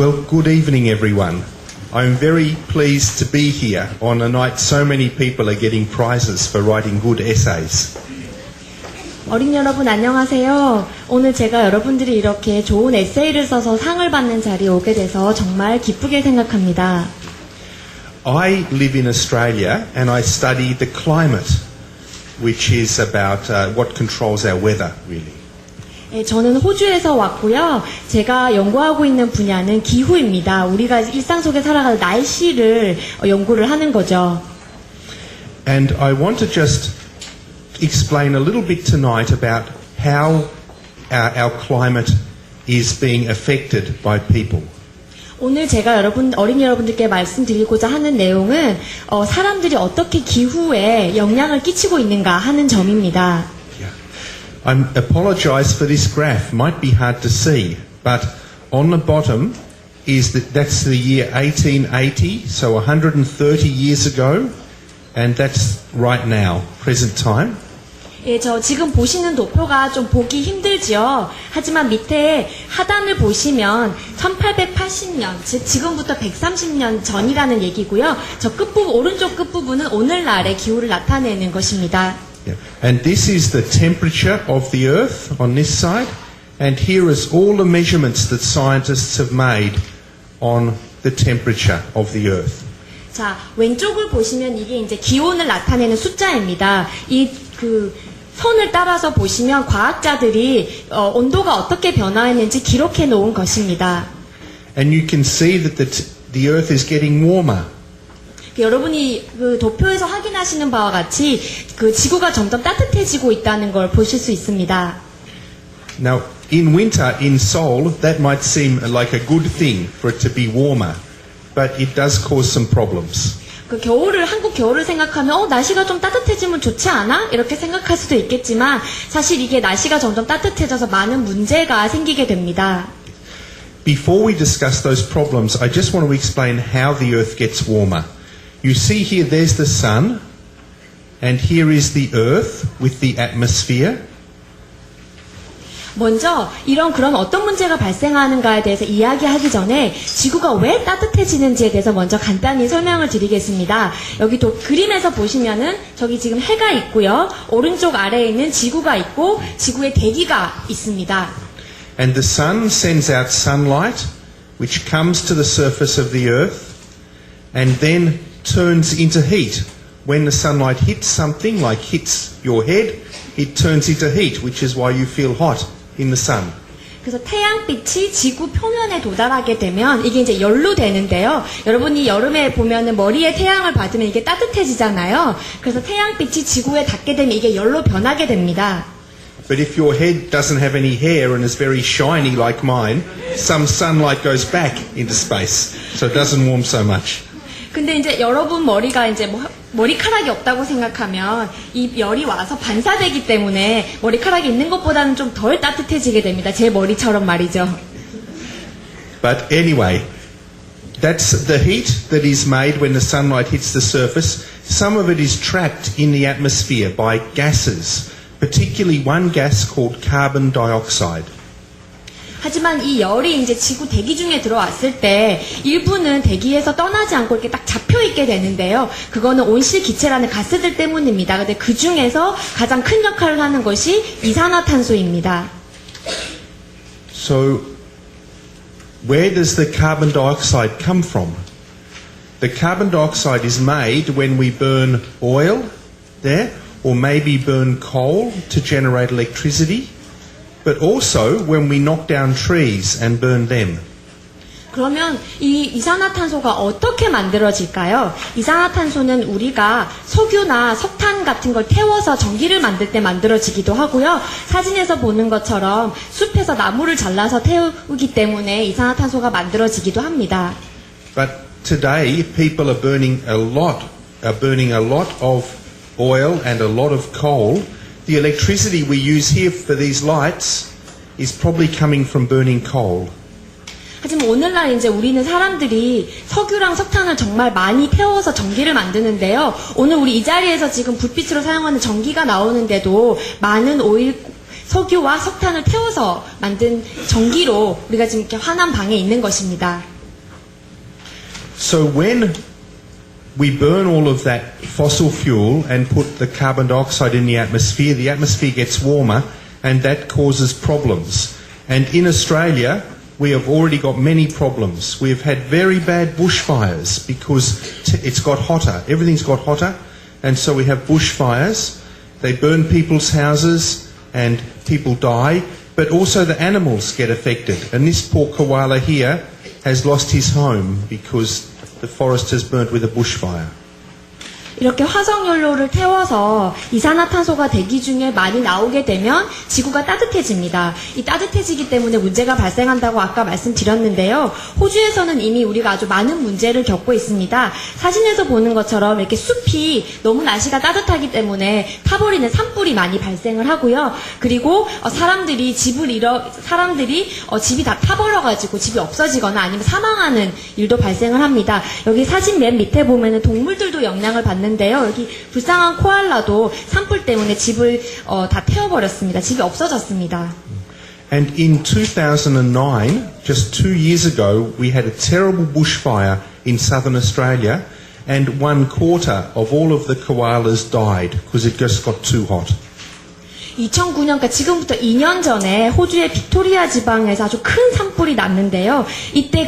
Well, good evening, everyone. I'm very pleased to be here on a night so many people are getting prizes for writing good essays. 어린 여러분 안녕하세요. 오늘 제가 여러분들이 이렇게 좋은 에세이를 써서 상을 받는 자리에 오게 돼서 정말 기쁘게 생각합니다. I live in Australia and I study the climate, which is about what controls our weather, really. 저는 호주에서 왔고요. 제가 연구하고 있는 분야는 기후입니다. 우리가 일상 속에 살아가는 날씨를 연구를 하는 거죠. And I want to just explain a little bit tonight about how our climate is being affected by people. 오늘 제가 어린이 여러분들께 말씀드리고자 하는 내용은 사람들이 어떻게 기후에 영향을 끼치고 있는가 하는 점입니다. I apologise for this graph. Might be hard to see, but on the bottom is that's the year 1880, so 130 years ago, and that's right now, present time. 예, 저 지금 보시는 도표가 좀 보기 힘들지요. 하지만 밑에 하단을 보시면 1880년, 즉 지금부터 130년 전이라는 얘기고요. 저 끝부분, 오른쪽 끝부분은 오늘날의 기후를 나타내는 것입니다. Yeah. And this is the temperature of the Earth on this side, and here is all the measurements that scientists have made on the temperature of the Earth. 자, 왼쪽을 보시면 이게 이제 기온을 나타내는 숫자입니다. 선을 따라서 보시면 과학자들이 온도가 어떻게 변화했는지 기록해 놓은 것입니다. And you can see that the Earth is getting warmer. 여러분이 그 도표에서 확인하시는 바와 같이 그 지구가 점점 따뜻해지고 있다는 걸 보실 수 있습니다. Now, in winter in Seoul, that might seem like a good thing for it to be warmer, but it does cause some problems. 한국 겨울을 생각하면 날씨가 좀 따뜻해지면 좋지 않아? 이렇게 생각할 수도 있겠지만 사실 이게 날씨가 점점 따뜻해져서 많은 문제가 생기게 됩니다. Before we discuss those problems, I just want to explain how the Earth gets warmer. You see here, there's the sun, and here is the Earth with the atmosphere. 먼저 그런 어떤 문제가 발생하는가에 대해서 이야기하기 전에 지구가 왜 따뜻해지는지에 대해서 먼저 간단히 설명을 드리겠습니다. 여기 그림에서 보시면은 저기 지금 해가 있고요. 오른쪽 아래에는 지구가 있고 지구에 대기가 있습니다. And the sun sends out sunlight which comes to the surface of the earth and then turns into heat. When the sunlight hits something, like hits your head, it turns into heat, which is why you feel hot in the sun. 그래서 태양빛이 지구 표면에 도달하게 되면 이게 이제 열로 되는데요. 여러분이 여름에 보면은 머리에 태양을 받으면 이게 따뜻해지잖아요. 그래서 태양빛이 지구에 닿게 되면 이게 열로 변하게 됩니다. But if your head doesn't have any hair and is very shiny like mine, some sunlight goes back into space, so it doesn't warm so much. 근데 이제 여러분 머리가 이제 머리카락이 없다고 생각하면 이 열이 와서 반사되기 때문에 머리카락이 있는 것보다는 좀 덜 따뜻해지게 됩니다. 제 머리처럼 말이죠. But anyway, that's the heat that is made when the sunlight hits the surface. Some of it is trapped in the atmosphere by gases, particularly one gas called carbon dioxide. 하지만 이 열이 이제 지구 대기 중에 들어왔을 때 일부는 대기에서 떠나지 않고 이렇게 딱 잡혀 있게 되는데요. 그거는 온실기체라는 가스들 때문입니다. 근데 그 중에서 가장 큰 역할을 하는 것이 이산화탄소입니다. So, where does the carbon dioxide come from? The carbon dioxide is made when we burn oil there, or maybe burn coal to generate electricity. But also when we knock down trees and burn them. 그러면 이 이산화탄소가 어떻게 만들어질까요? 이산화탄소는 우리가 석유나 석탄 같은 걸 태워서 전기를 만들 때 만들어지기도 하고요. 사진에서 보는 것처럼 숲에서 나무를 잘라서 태우기 때문에 이산화탄소가 만들어지기도 합니다. But today people are burning a lot of oil and a lot of coal. The electricity we use here for these lights is probably coming from burning coal. 하지만 오늘날 이제 우리는 사람들이 석유랑 석탄을 정말 많이 태워서 전기를 만드는데요. 오늘 우리 이 자리에서 지금 불빛으로 사용하는 전기가 나오는데도 많은 석유와 석탄을 태워서 만든 전기로 우리가 지금 이렇게 환한 방에 있는 것입니다. So when we burn all of that fossil fuel and put the carbon dioxide in the atmosphere gets warmer and that causes problems. And in Australia, we have already got many problems. We have had very bad bushfires because it's got hotter. Everything's got hotter. And so we have bushfires. They burn people's houses and people die. But also the animals get affected. And this poor koala here has lost his home because the forest has burnt with a bushfire. 이렇게 화석연료를 태워서 이산화탄소가 대기 중에 많이 나오게 되면 지구가 따뜻해집니다. 이 따뜻해지기 때문에 문제가 발생한다고 아까 말씀드렸는데요. 호주에서는 이미 우리가 아주 많은 문제를 겪고 있습니다. 사진에서 보는 것처럼 이렇게 숲이 너무 날씨가 따뜻하기 때문에 타버리는 산불이 많이 발생을 하고요. 그리고 사람들이 집이 다 타버려가지고 집이 없어지거나 아니면 사망하는 일도 발생을 합니다. 여기 사진 맨 밑에 보면은 동물들도 영향을 받는 여기 불쌍한 코알라도 산불 때문에 집을 다 태워버렸습니다. 집이 없어졌습니다. And in 2009, just 2 years ago, we had a terrible bushfire in southern Australia and 1/4 of all of the koalas died because it just got too hot. 2009년, 그러니까 지금부터 2년 전에 호주의 빅토리아 지방에서 아주 큰 산불이 났는데요.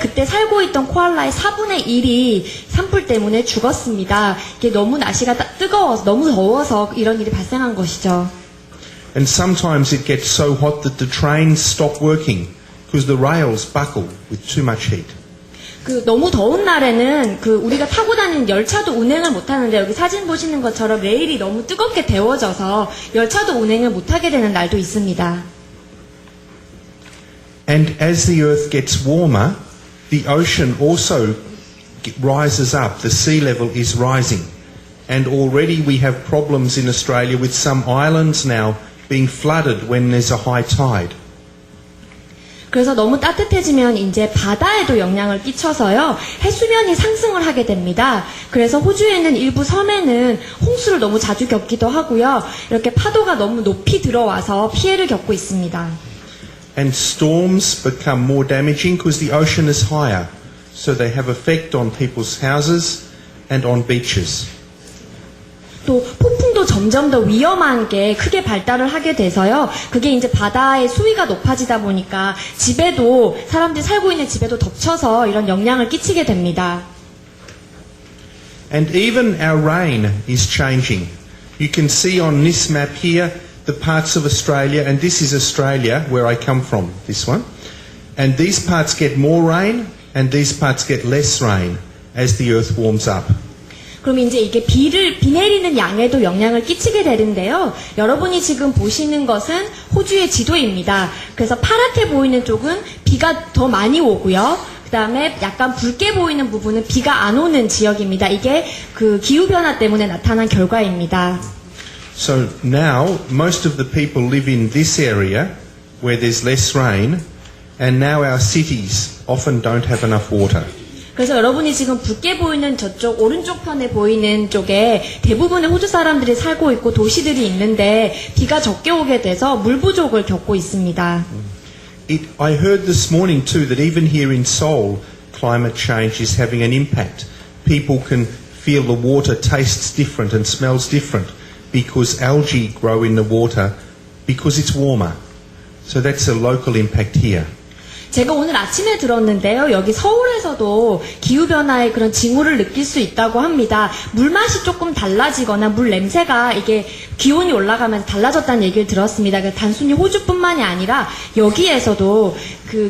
그때 살고 있던 코알라의 4분의 1이 산불 때문에 죽었습니다. 이게 너무 날씨가 뜨거워서, 너무 더워서 이런 일이 발생한 것이죠. And sometimes it gets so hot that the trains stop working because the rails buckle with too much heat. 너무 더운 날에는 우리가 타고 다니는 열차도 운행을 못 하는데 여기 사진 보시는 것처럼 레일이 너무 뜨겁게 데워져서 열차도 운행을 못 하게 되는 날도 있습니다. And as the earth gets warmer, the ocean also rises up. The sea level is rising. And already we have problems in Australia with some islands now being flooded when there's a high tide. 그래서 너무 따뜻해지면 이제 바다에도 영향을 끼쳐서요. 해수면이 상승을 하게 됩니다. 그래서 호주에는 일부 섬에는 홍수를 너무 자주 겪기도 하고요. 이렇게 파도가 너무 높이 들어와서 피해를 겪고 있습니다. And storms become more damaging because the ocean is higher. So they have effect on people's houses and on beaches. 또 폭풍도 점점 더 위험한 게 크게 발달을 하게 돼서요. 그게 이제 바다의 수위가 높아지다 보니까 집에도 사람들이 살고 있는 집에도 덮쳐서 이런 영향을 끼치게 됩니다. And even our rain is changing. You can see on this map here the parts of Australia, and this is Australia where I come from, this one. And these parts get more rain and these parts get less rain as the earth warms up. 그럼 이제 이게 비 내리는 양에도 영향을 끼치게 되는데요. 여러분이 지금 보시는 것은 호주의 지도입니다. 그래서 파랗게 보이는 쪽은 비가 더 많이 오고요. 그 다음에 약간 붉게 보이는 부분은 비가 안 오는 지역입니다. 이게 기후변화 때문에 나타난 결과입니다. So now most of the people live in this area where there's less rain, and now our cities often don't have enough water. 그래서 여러분이 지금 붉게 보이는 저쪽 오른쪽 편에 보이는 쪽에 대부분의 호주 사람들이 살고 있고 도시들이 있는데 비가 적게 오게 돼서 물 부족을 겪고 있습니다. I heard this morning too that even here in Seoul, climate change is having an impact. People can feel the water tastes different and smells different because algae grow in the water because it's warmer. So that's a local impact here. 제가 오늘 아침에 들었는데요. 여기 서울에서도 기후변화의 그런 징후를 느낄 수 있다고 합니다. 물맛이 조금 달라지거나 물 냄새가 이게 기온이 올라가면서 달라졌다는 얘기를 들었습니다. 단순히 호주뿐만이 아니라 여기에서도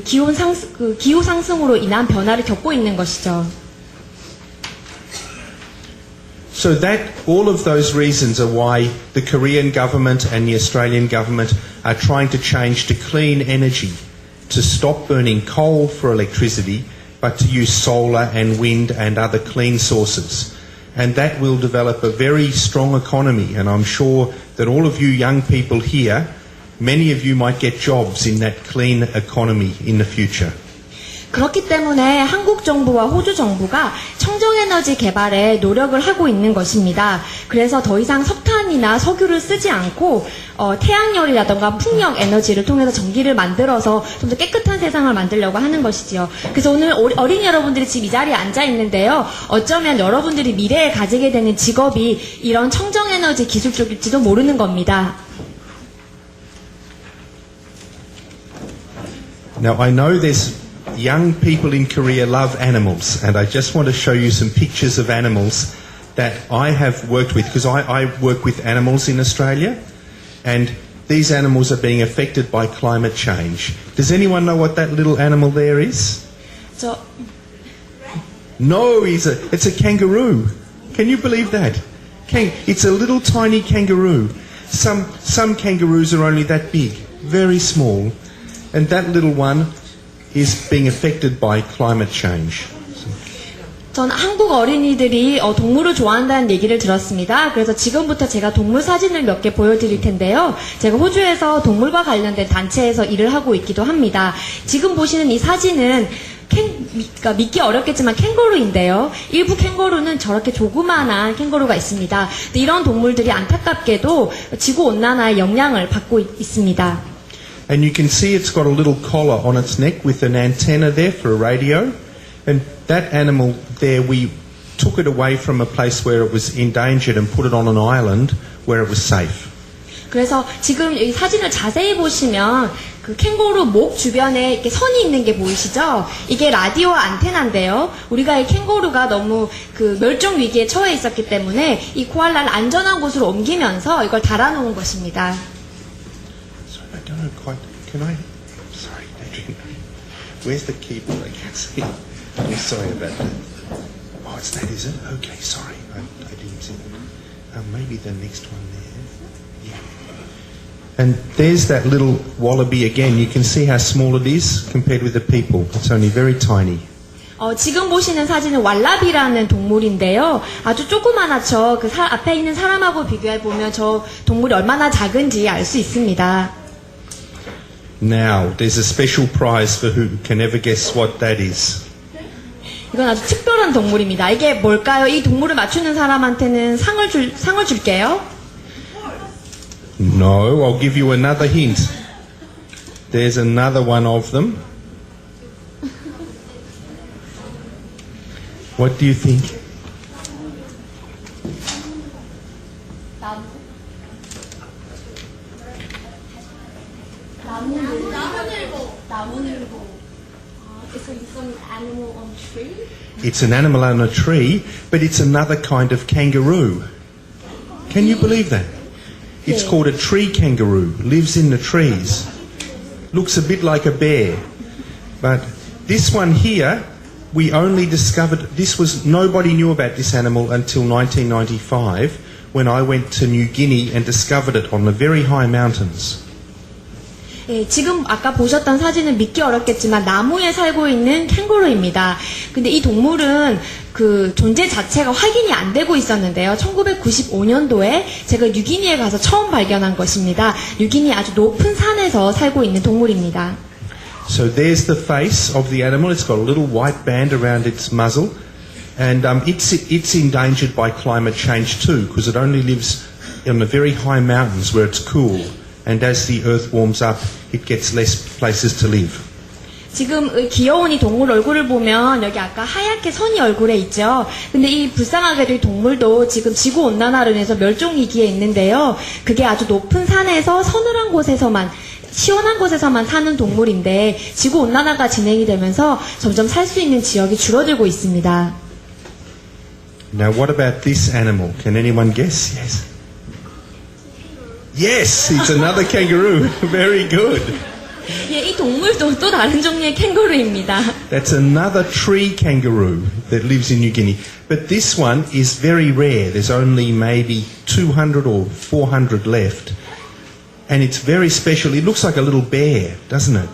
기후 상승으로 인한 변화를 겪고 있는 것이죠. So that all of those reasons are why the Korean government and the Australian government are trying to change to clean energy. To stop burning coal for electricity, but to use solar and wind and other clean sources. And that will develop a very strong economy, and I'm sure that all of you young people here, many of you might get jobs in that clean economy in the future. 그렇기 때문에 한국 정부와 호주 정부가 청정에너지 개발에 노력을 하고 있는 것입니다. 그래서 더 이상 석탄이나 석유를 쓰지 않고 태양열이라던가 풍력 에너지를 통해서 전기를 만들어서 좀 더 깨끗한 세상을 만들려고 하는 것이지요. 그래서 오늘 어린이 여러분들이 지금 이 자리에 앉아 있는데요. 어쩌면 여러분들이 미래에 가지게 되는 직업이 이런 청정에너지 기술 쪽일지도 모르는 겁니다. Now, I know there's young people in Korea love animals, and I just want to show you some pictures of animals that I have worked with, because I work with animals in Australia, and these animals are being affected by climate change. Does anyone know what that little animal there is? No, it's a kangaroo. Can you believe that? It's a little tiny kangaroo. Some kangaroos are only that big, very small. And that little one is being affected by climate change. 전 한국 어린이들이 동물을 좋아한다는 얘기를 들었습니다. 그래서 지금부터 제가 동물 사진을 몇 개 보여드릴 텐데요. 제가 호주에서 동물과 관련된 단체에서 일을 하고 있기도 합니다. 지금 보시는 이 사진은 그러니까 믿기 어렵겠지만 캥거루인데요. 일부 캥거루는 저렇게 조그마한 캥거루가 있습니다. 근데 이런 동물들이 안타깝게도 지구온난화의 영향을 받고 있습니다. And you can see it's got a little collar on its neck with an antenna there for a radio. And that animal there, we took it away from a place where it was endangered and put it on an island where it was safe. 그래서 지금 이 사진을 자세히 보시면 그 캥거루 목 주변에 이렇게 선이 있는 게 보이시죠? 이게 라디오 안테나인데요. 우리가 이 캥거루가 너무 그 멸종 위기에 처해 있었기 때문에 이 코알라를 안전한 곳으로 옮기면서 이걸 달아놓은 것입니다. Sorry, I don't know quite. Can I? Sorry, Adrian. Where's the keyboard? I can't see. I'm sorry about that. Oh, it's that, is it? Okay, sorry. I didn't see that. Maybe the next one there. And there's that little wallaby again. You can see how small it is compared with the people. It's only very tiny. 지금 보시는 사진은 왈라비라는 동물인데요. 아주 조그만하죠. 그 앞에 있는 사람하고 비교해 보면 저 동물이 얼마나 작은지 알 수 있습니다. Now, there's a special prize for who can ever guess what that is. 이건 아주 특별한 동물입니다. 이게 뭘까요? 이 동물을 맞추는 사람한테는 상을 줄게요. No, I'll give you another hint. There's another one of them. What do you think? 나무늘보. It's an animal on a tree. It's an animal on a tree, but it's another kind of kangaroo. Can you believe that? It's called a tree kangaroo, lives in the trees. Looks a bit like a bear. But this one here, we only discovered, nobody knew about this animal until 1995 when I went to New Guinea and discovered it on the very high mountains. 예, 지금 아까 보셨던 사진은 믿기 어렵겠지만 나무에 살고 있는 캥거루입니다. 근데 이 동물은 그 존재 자체가 확인이 안 되고 있었는데요. 1995년도에 제가 뉴기니에 가서 처음 발견한 것입니다. 뉴기니 아주 높은 산에서 살고 있는 동물입니다. So there's the face of the animal. It's got a little white band around its muzzle, and it's endangered by climate change too, because it only lives in the very high mountains where it's cool. And as the earth warms up, it gets less places to live. 지금 귀여운 이 동물 얼굴을 보면 여기 아까 하얗게 선이 얼굴에 있죠. 근데 이 불쌍하게도 이 동물도 지금 지구 온난화로 인해서 멸종 위기에 있는데요. 그게 아주 높은 산에서 서늘한 곳에서만 시원한 곳에서만 사는 동물인데 지구 온난화가 진행이 되면서 점점 살 수 있는 지역이 줄어들고 있습니다. Now, what about this animal? Can anyone guess? Yes. Yes, it's another kangaroo. Very good. 예, 이 동물도 또 다른 종류의 캥거루입니다. That's another tree kangaroo that lives in New Guinea. But this one is very rare. There's only maybe 200 or 400 left. And it's very special. It looks like a little bear, doesn't it?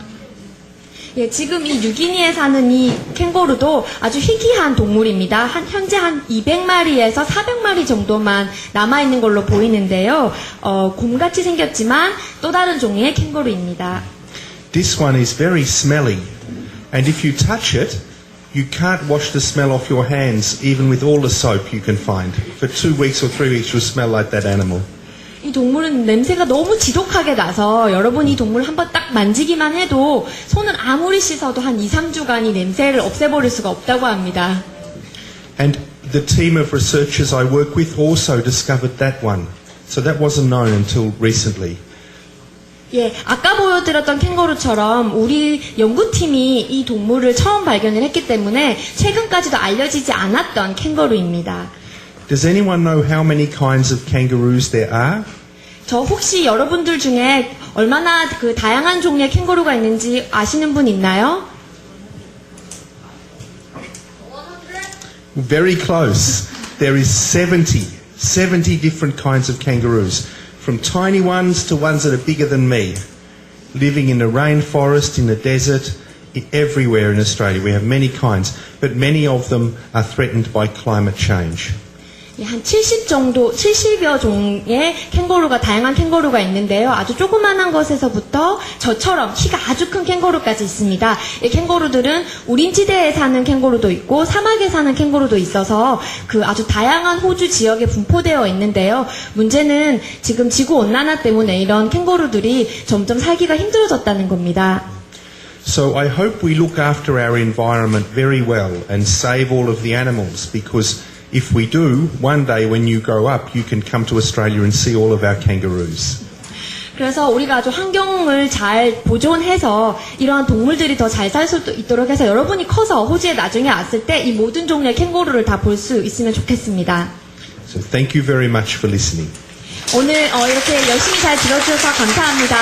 예, 지금 이 뉴기니에 사는 이 캥거루도 아주 희귀한 동물입니다. 현재 한 200마리에서 400마리 정도만 남아있는 걸로 보이는데요. 곰같이 생겼지만 또 다른 종류의 캥거루입니다. This one is very smelly. And if you touch it, you can't wash the smell off your hands, even with all the soap you can find. For 2 weeks or 3 weeks, you'll smell like that animal. 이 동물은 냄새가 너무 지독하게 나서 여러분이 이 동물 한번 딱 만지기만 해도 손을 아무리 씻어도 한 2, 3주간 이 냄새를 없애버릴 수가 없다고 합니다. And the team of researchers I work with also discovered that one. So that wasn't known until recently. 예, 아까 보여드렸던 캥거루처럼 우리 연구팀이 이 동물을 처음 발견을 했기 때문에 최근까지도 알려지지 않았던 캥거루입니다. Does anyone know how many kinds of kangaroos there are? 저 혹시 여러분들 중에 얼마나 그 다양한 종류의 캥거루가 있는지 아시는 분 있나요? Very close. There is 70 different kinds of kangaroos. From tiny ones to ones that are bigger than me. Living in the rainforest, in the desert, everywhere in Australia. We have many kinds, but many of them are threatened by climate change. 한 70여 종의 캥거루가, 다양한 캥거루가 있는데요. 아주 조그만한 것에서부터 저처럼 키가 아주 큰 캥거루까지 있습니다. 이 캥거루들은 우림지대에 사는 캥거루도 있고 사막에 사는 캥거루도 있어서 그 아주 다양한 호주 지역에 분포되어 있는데요. 문제는 지금 지구온난화 때문에 이런 캥거루들이 점점 살기가 힘들어졌다는 겁니다. So I hope we look after our environment very well and save all of the animals, because if we do, one day when you grow up, you can come to Australia and see all of our kangaroos. 그래서 우리가 아주 환경을 잘 보존해서 이러한 동물들이 더 잘 살 수 있도록 해서 여러분이 커서 호주에 나중에 왔을 때 이 모든 종류의 캥거루를 다 볼 수 있으면 좋겠습니다. So thank you very much for listening. 오늘 이렇게 열심히 잘 들어주셔서 감사합니다.